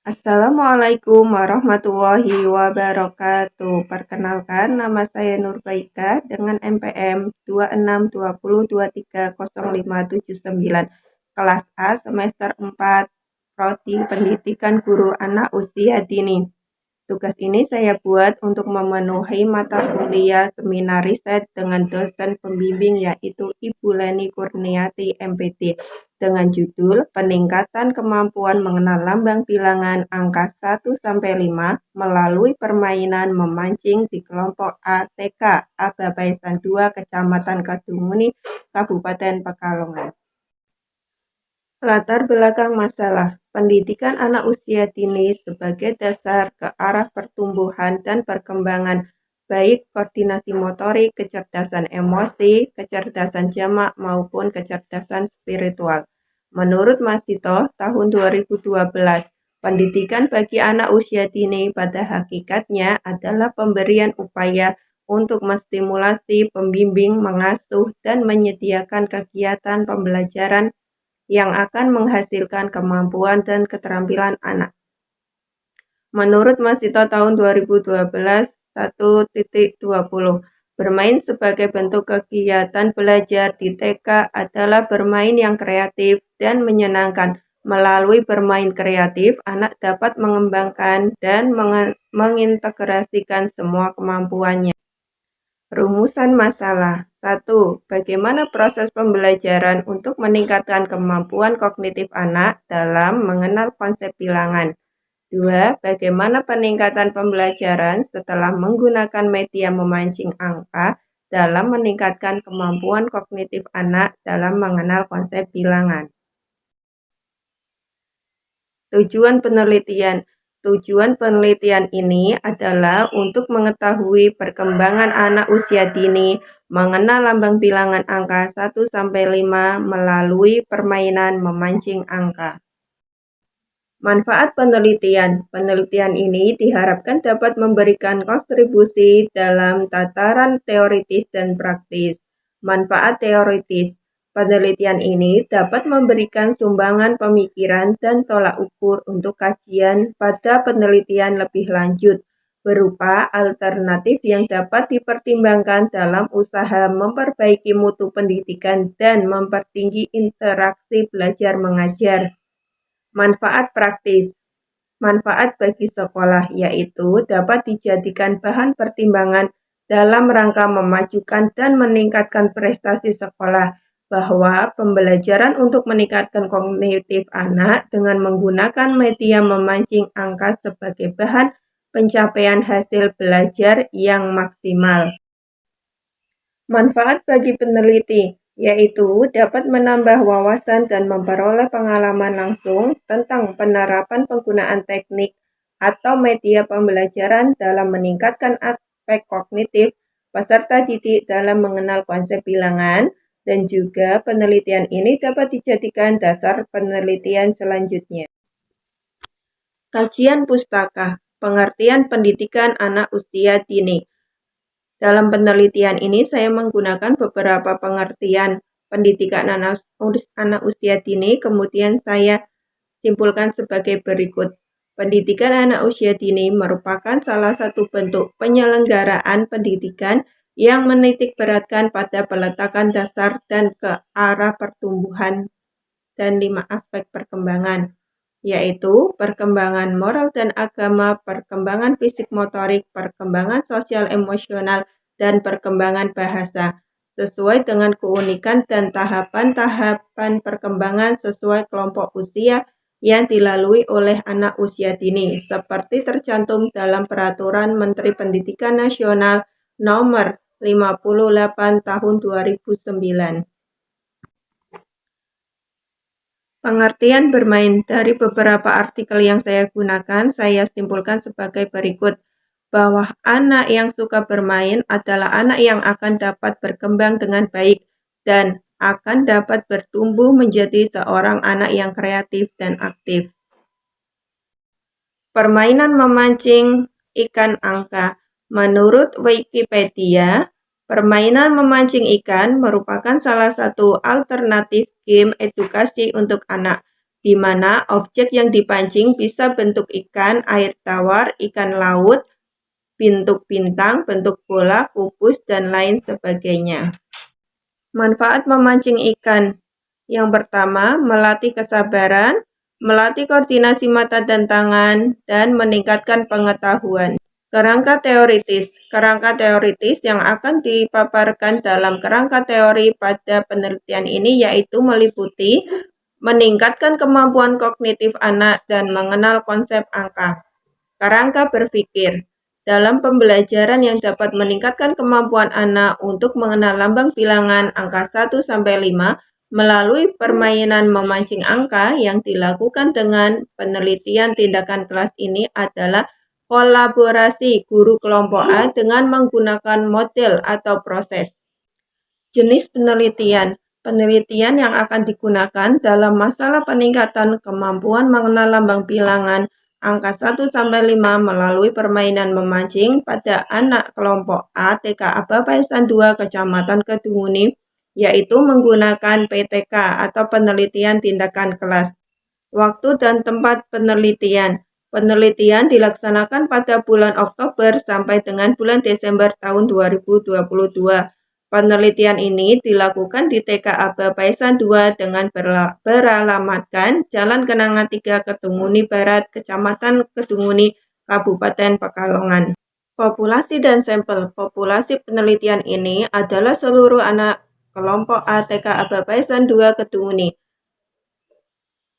Assalamualaikum warahmatullahi wabarakatuh. Perkenalkan, nama saya Nurbaika dengan NPM 2620230579, kelas A semester 4, Prodi Pendidikan Guru Anak Usia Dini. Tugas ini saya buat untuk memenuhi mata kuliah seminar riset dengan dosen pembimbing yaitu Ibu Leni Kurniati MPT dengan judul Peningkatan Kemampuan Mengenal Lambang Bilangan Angka 1-5 melalui permainan memancing di kelompok ATK Ababaisan 2 Kecamatan Kadunguni, Kabupaten Pekalongan. Latar belakang masalah pendidikan anak usia dini sebagai dasar ke arah pertumbuhan dan perkembangan baik koordinasi motorik, kecerdasan emosi, kecerdasan jamak maupun kecerdasan spiritual. Menurut Masito tahun 2012, pendidikan bagi anak usia dini pada hakikatnya adalah pemberian upaya untuk menstimulasi, pembimbing, mengasuh, dan menyediakan kegiatan pembelajaran yang akan menghasilkan kemampuan dan keterampilan anak. Menurut Masito tahun 2012, 1.20, bermain sebagai bentuk kegiatan belajar di TK adalah bermain yang kreatif dan menyenangkan. Melalui bermain kreatif, anak dapat mengembangkan dan mengintegrasikan semua kemampuannya. Rumusan masalah. 1. Bagaimana proses pembelajaran untuk meningkatkan kemampuan kognitif anak dalam mengenal konsep bilangan? 2. Bagaimana peningkatan pembelajaran setelah menggunakan media memancing angka dalam meningkatkan kemampuan kognitif anak dalam mengenal konsep bilangan? Tujuan penelitian. Tujuan penelitian ini adalah untuk mengetahui perkembangan anak usia dini, mengenal lambang bilangan angka 1-5 melalui permainan memancing angka. Manfaat penelitian. Penelitian ini diharapkan dapat memberikan kontribusi dalam tataran teoritis dan praktis. Manfaat teoritis. Penelitian ini dapat memberikan sumbangan pemikiran dan tolak ukur untuk kajian pada penelitian lebih lanjut, berupa alternatif yang dapat dipertimbangkan dalam usaha memperbaiki mutu pendidikan dan mempertinggi interaksi belajar mengajar. Manfaat praktis. Manfaat bagi sekolah yaitu dapat dijadikan bahan pertimbangan dalam rangka memajukan dan meningkatkan prestasi sekolah, bahwa pembelajaran untuk meningkatkan kognitif anak dengan menggunakan media memancing angka sebagai bahan pencapaian hasil belajar yang maksimal. Manfaat bagi peneliti yaitu dapat menambah wawasan dan memperoleh pengalaman langsung tentang penerapan penggunaan teknik atau media pembelajaran dalam meningkatkan aspek kognitif peserta didik dalam mengenal konsep bilangan, dan juga penelitian ini dapat dijadikan dasar penelitian selanjutnya. Kajian pustaka, pengertian pendidikan anak usia dini. Dalam penelitian ini saya menggunakan beberapa pengertian pendidikan anak usia dini, kemudian saya simpulkan sebagai berikut. Pendidikan anak usia dini merupakan salah satu bentuk penyelenggaraan pendidikan yang menitikberatkan pada peletakan dasar dan ke arah pertumbuhan dan 5 aspek perkembangan, yaitu perkembangan moral dan agama, perkembangan fisik motorik, perkembangan sosial emosional, dan perkembangan bahasa, sesuai dengan keunikan dan tahapan-tahapan perkembangan sesuai kelompok usia yang dilalui oleh anak usia dini, seperti tercantum dalam Peraturan Menteri Pendidikan Nasional Nomor 58 Tahun 2009. Pengertian bermain. Dari beberapa artikel yang saya gunakan, saya simpulkan sebagai berikut, bahwa anak yang suka bermain adalah anak yang akan dapat berkembang dengan baik dan akan dapat bertumbuh menjadi seorang anak yang kreatif dan aktif. Permainan memancing ikan angka. Menurut Wikipedia, permainan memancing ikan merupakan salah satu alternatif game edukasi untuk anak. di mana objek yang dipancing bisa bentuk ikan, air tawar, ikan laut, bentuk bintang, bentuk bola, kubus, dan lain sebagainya. Manfaat memancing ikan. Yang pertama, melatih kesabaran, melatih koordinasi mata dan tangan, dan meningkatkan pengetahuan. Kerangka teoritis. Kerangka teoritis yang akan dipaparkan dalam kerangka teori pada penelitian ini yaitu meliputi meningkatkan kemampuan kognitif anak dan mengenal konsep angka. Kerangka berpikir. Dalam pembelajaran yang dapat meningkatkan kemampuan anak untuk mengenal lambang bilangan angka 1-5 melalui permainan memancing angka yang dilakukan dengan penelitian tindakan kelas ini adalah kolaborasi guru kelompok A dengan menggunakan model atau proses. Jenis penelitian. Penelitian yang akan digunakan dalam masalah peningkatan kemampuan mengenal lambang bilangan angka 1-5 melalui permainan memancing pada anak kelompok A TK Aba Paisan 2 Kecamatan Kedunguni, yaitu menggunakan PTK atau penelitian tindakan kelas. Waktu dan tempat penelitian. Penelitian dilaksanakan pada bulan Oktober sampai dengan bulan Desember tahun 2022. Penelitian ini dilakukan di TK Aba Paisan 2 dengan beralamatkan Jalan Kenanga 3 Kedunguni Barat, Kecamatan Kedunguni, Kabupaten Pekalongan. Populasi dan sampel. Populasi penelitian ini adalah seluruh anak kelompok A TK Aba Paisan 2 Kedunguni.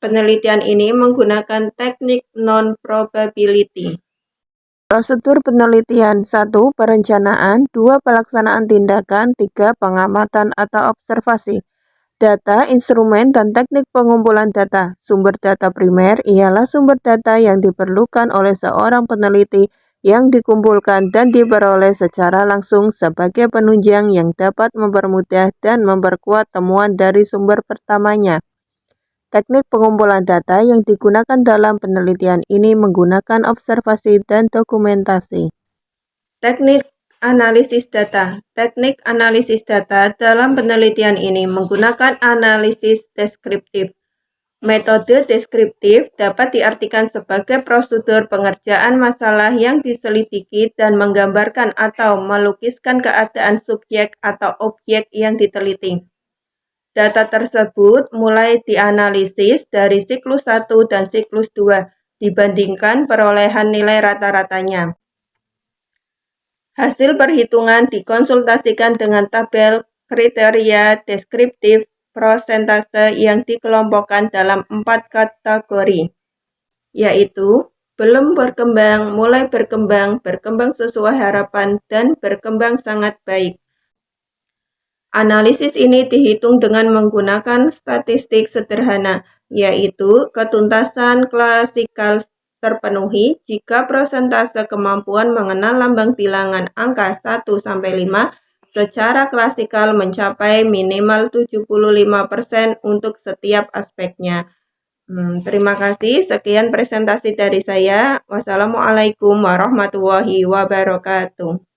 Penelitian ini menggunakan teknik non-probability. Prosedur penelitian. 1. Perencanaan. 2. Pelaksanaan tindakan. 3. Pengamatan atau observasi. Data, instrumen, dan teknik pengumpulan data. Sumber data primer ialah sumber data yang diperlukan oleh seorang peneliti yang dikumpulkan dan diperoleh secara langsung sebagai penunjang yang dapat mempermudah dan memperkuat temuan dari sumber pertamanya. Teknik pengumpulan data yang digunakan dalam penelitian ini menggunakan observasi dan dokumentasi. Teknik analisis data. Teknik analisis data dalam penelitian ini menggunakan analisis deskriptif. Metode deskriptif dapat diartikan sebagai prosedur pengerjaan masalah yang diselidiki dan menggambarkan atau melukiskan keadaan subjek atau objek yang diteliti. Data tersebut mulai dianalisis dari siklus 1 dan siklus 2 dibandingkan perolehan nilai rata-ratanya. Hasil perhitungan dikonsultasikan dengan tabel kriteria deskriptif prosentase yang dikelompokkan dalam 4 kategori, yaitu belum berkembang, mulai berkembang, berkembang sesuai harapan, dan berkembang sangat baik. Analisis ini dihitung dengan menggunakan statistik sederhana, yaitu ketuntasan klasikal terpenuhi jika prosentase kemampuan mengenal lambang bilangan angka 1-5 secara klasikal mencapai minimal 75% untuk setiap aspeknya. Terima kasih, sekian presentasi dari saya. Wassalamualaikum warahmatullahi wabarakatuh.